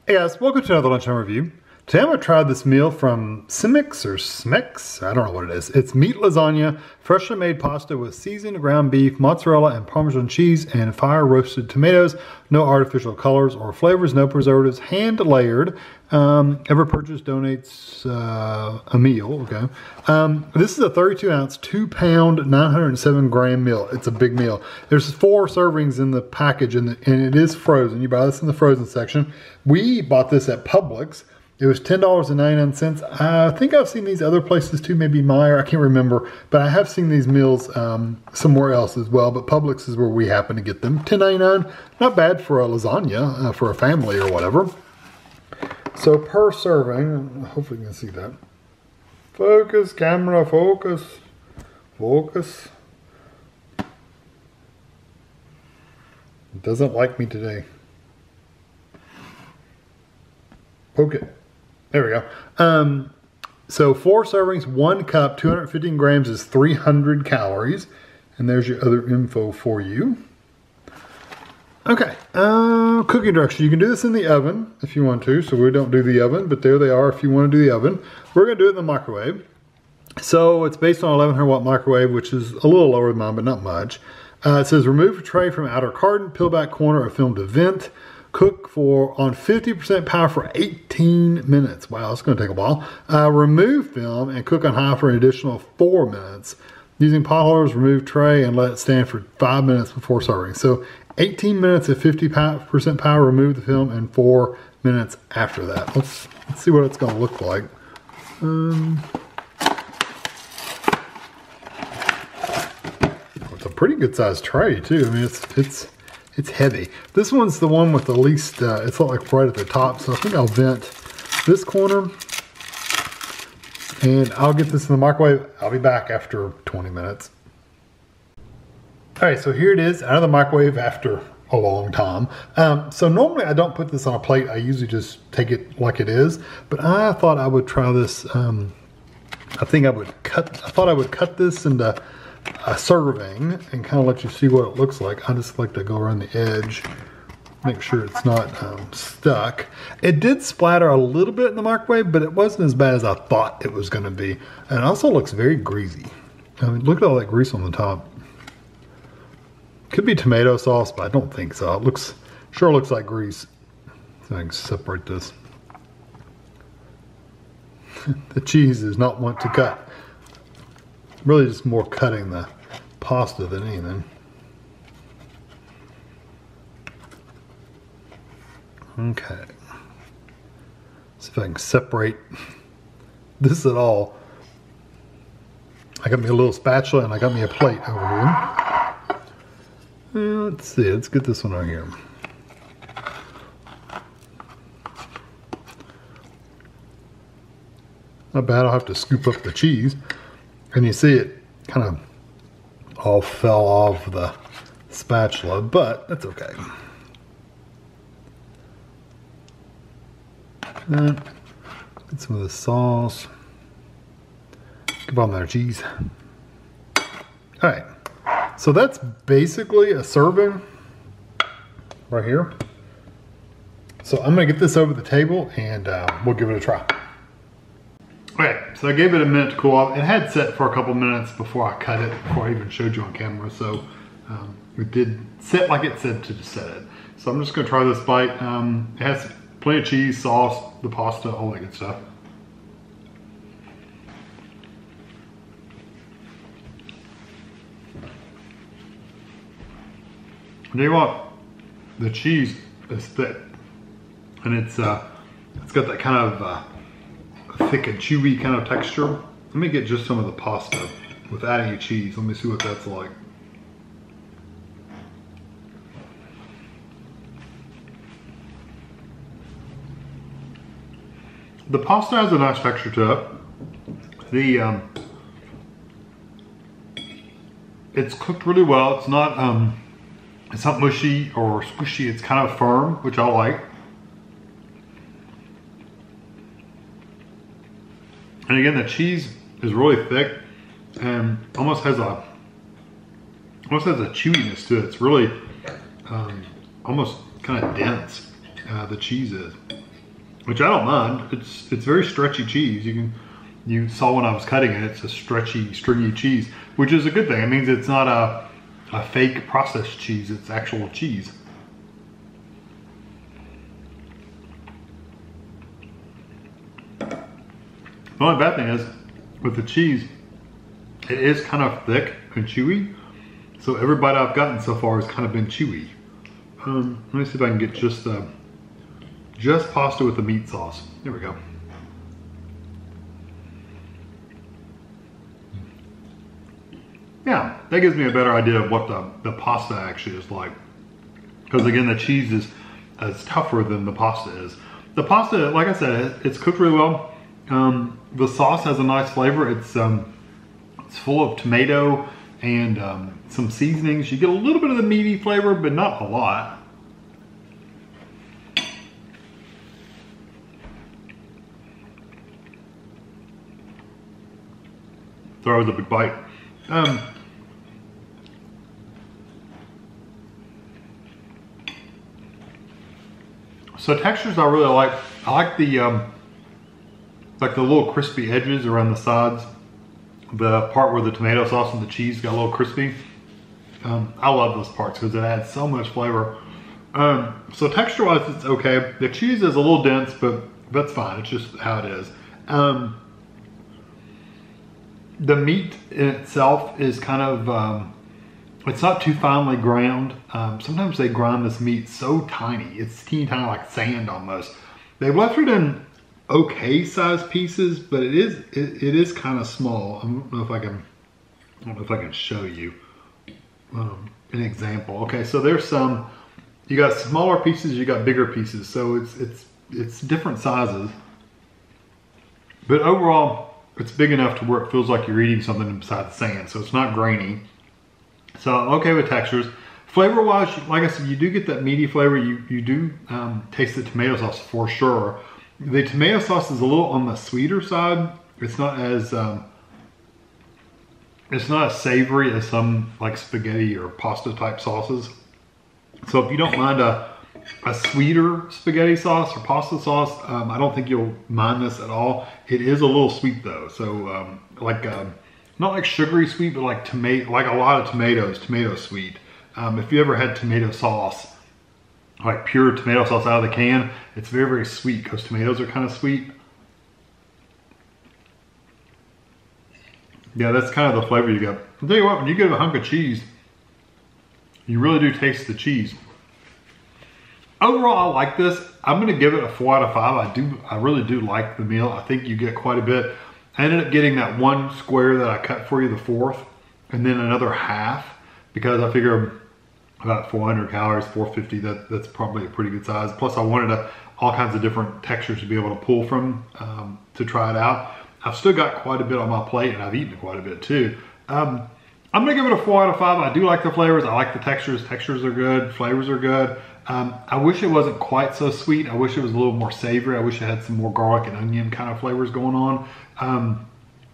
Hey guys, welcome to another Lunchtime Review. Today I'm going to try this meal from Simek or Simex, I don't know what it is. It's meat lasagna, freshly made pasta with seasoned ground beef, mozzarella and parmesan cheese, and fire roasted tomatoes. No artificial colors or flavors, no preservatives, hand layered. Ever purchase donates a meal, okay. This is a 32 ounce, 2 pound, 907 gram meal. It's a big meal. There's 4 servings in the package and it is frozen. You buy this in the frozen section. We bought this at Publix. It was $10.99. I think I've seen these other places too, maybe Meijer, I can't remember. But I have seen these meals somewhere else as well, but Publix is where we happen to get them. $10.99, not bad for a lasagna, for a family or whatever. So per serving, hopefully you can see that. Focus, camera, focus, focus. It doesn't like me today. Poke it. There we go. So 4 servings, 1 cup, 215 grams is 300 calories. And there's your other info for you. Okay, cooking directions. You can do this in the oven if you want to. So we don't do the oven, but there they are if you want to do the oven. We're going to do it in the microwave. So it's based on 1100 watt microwave, which is a little lower than mine, but not much. It says remove tray from outer carton, peel back corner of film to vent. Cook on 50% power for 18 minutes. Wow, it's going to take a while. Remove film and cook on high for an additional 4 minutes. Using pot holders, remove tray and let it stand for 5 minutes before serving. So 18 minutes at 50% power, remove the film, and 4 minutes after that. Let's see what it's going to look like. It's a pretty good sized tray too. I mean, it's heavy. This one's the one with the least, it's like right at the top. So I think I'll vent this corner and I'll get this in the microwave. I'll be back after 20 minutes. All right, so here it is out of the microwave after a long time. So normally I don't put this on a plate. I usually just take it like it is, but I thought I would try this. I thought I would cut this into a serving and kind of let you see what it looks like. I just like to go around the edge, make sure it's not stuck. It did splatter a little bit in the microwave, but it wasn't as bad as I thought it was going to be. And it also looks very greasy. I mean, look at all that grease on the top. Could be tomato sauce, but I don't think so. It sure looks like grease. So I can separate this. The cheese does not want to cut. Really just more cutting the pasta than anything. Okay. See if I can separate this at all. I got me a little spatula and I got me a plate over here. Let's see, let's get this one on here. Not bad, I'll have to scoop up the cheese. And you see it kind of all fell off the spatula, but that's okay. And get some of the sauce. Get on there, cheese. All right. So that's basically a serving right here. So I'm gonna get this over the table and we'll give it a try. Okay, so I gave it a minute to cool off. It had set for a couple minutes before I cut it, before I even showed you on camera. So it did set like it said to set it. So I'm just gonna try this bite. It has plenty of cheese, sauce, the pasta, all that good stuff. And you know what? The cheese is thick, and it's got that kind of thick and chewy kind of texture. Let me get just some of the pasta without any cheese. Let me see what that's like. The pasta has a nice texture to it. It's cooked really well. It's not mushy or squishy. It's kind of firm, which I like. And again, the cheese is really thick and almost has a chewiness to it. It's really almost kind of dense. The cheese is. which I don't mind. It's very stretchy cheese. You saw when I was cutting it, it's a stretchy, stringy cheese, which is a good thing. It means it's not a fake processed cheese, it's actual cheese. The only bad thing is, with the cheese, it is kind of thick and chewy. So every bite I've gotten so far has kind of been chewy. Let me see if I can get just pasta with the meat sauce. There we go. Yeah, that gives me a better idea of what the pasta actually is like. Because again, the cheese is tougher than the pasta is. The pasta, like I said, it's cooked really well. The sauce has a nice flavor. It's full of tomato and some seasonings. You get a little bit of the meaty flavor, but not a lot. That was a big bite. So textures I really like. I like the little crispy edges around the sides. The part where the tomato sauce and the cheese got a little crispy. I love those parts because it adds so much flavor. So texture wise, it's okay. The cheese is a little dense, but that's fine. It's just how it is. The meat in itself is kind of, it's not too finely ground. Sometimes they grind this meat so tiny. It's teeny tiny, like sand almost. They've left it in okay sized pieces, but it is kind of small. I don't know if I can show you an example. Okay, so there's some, you got smaller pieces, you got bigger pieces. So it's different sizes. But overall, it's big enough to where it feels like you're eating something beside the sand. So it's not grainy. So I'm okay with textures. Flavor wise, like I said, you do get that meaty flavor. You do taste the tomato sauce for sure. The tomato sauce is a little on the sweeter side. It's not as savory as some like spaghetti or pasta type sauces. So if you don't mind a sweeter spaghetti sauce or pasta sauce, I don't think you'll mind this at all. It is a little sweet though. So not like sugary sweet, but like a lot of tomatoes, tomato sweet. If you ever had tomato sauce, like pure tomato sauce out of the can, it's very, very sweet because tomatoes are kind of sweet. Yeah, that's kind of the flavor you get. I'll tell you what, when you get a hunk of cheese, you really do taste the cheese. Overall, I like this. I'm gonna give it a 4 out of 5. I really do like the meal. I think you get quite a bit. I ended up getting that one square that I cut for you, the 4th, and then another half, because I figure about 400 calories, 450, that's probably a pretty good size. Plus I wanted all kinds of different textures to be able to pull from to try it out. I've still got quite a bit on my plate and I've eaten quite a bit too. I'm gonna give it a 4 out of 5. I do like the flavors. I like the textures. Textures are good, flavors are good. I wish it wasn't quite so sweet. I wish it was a little more savory. I wish it had some more garlic and onion kind of flavors going on.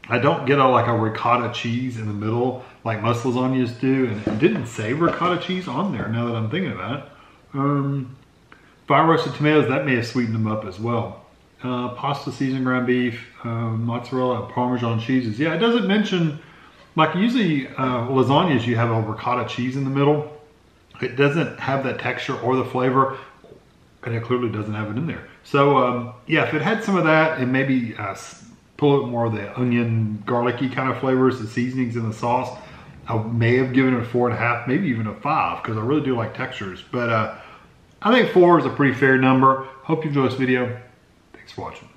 I don't get like a ricotta cheese in the middle like most lasagnas do, and it didn't say ricotta cheese on there now that I'm thinking about it. Fire roasted tomatoes, that may have sweetened them up as well. Pasta seasoned ground beef, mozzarella, Parmesan cheeses. Yeah, it doesn't mention, like usually lasagnas you have a ricotta cheese in the middle. It doesn't have that texture or the flavor, and it clearly doesn't have it in there. So yeah, if it had some of that and maybe pull it more of the onion, garlicky kind of flavors, the seasonings in the sauce, I may have given it a 4.5, maybe even a 5, because I really do like textures. But I think 4 is a pretty fair number. Hope you enjoyed this video. Thanks for watching.